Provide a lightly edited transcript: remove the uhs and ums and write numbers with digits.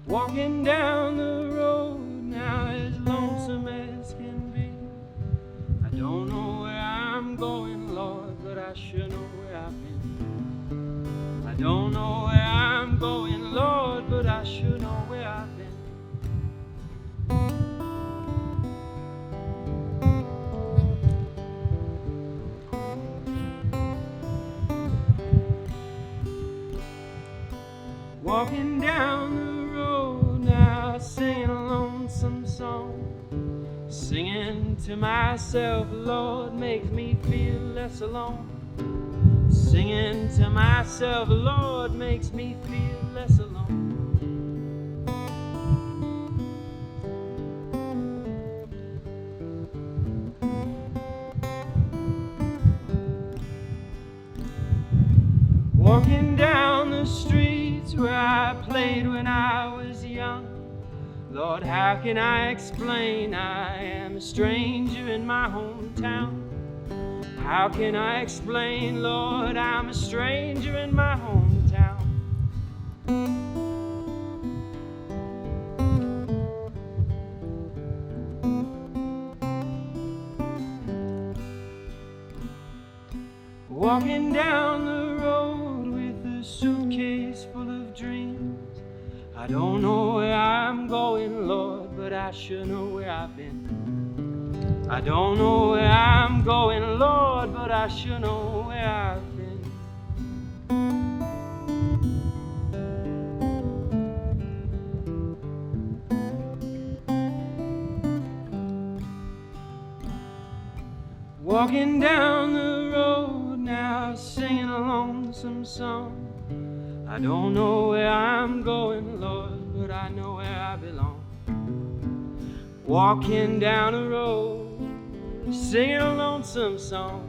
Walking down the road now as lonesome as can be. I don't know where I'm going, Lord, but I sure know where I've been. I don't know where I'm going, Lord, but I sure know where I've been. Walking down the road now, singing a lonesome song. Singing to myself, Lord, makes me feel less alone. Singing to myself, Lord, makes me feel less alone. Walking down the streets where I played when I was young. Lord, how can I explain I am a stranger in my hometown? How can I explain, Lord, I'm a stranger in my hometown? Walking down the road with a suitcase full of dreams. I don't know where I'm going, Lord, but I sure know where I've been. I don't know where I'm going, Lord, but I sure know where I've been. Walking down the road now, singing a lonesome song. I don't know where I'm going, Lord, but I know where I belong. Walking down the road, singing a lonesome song.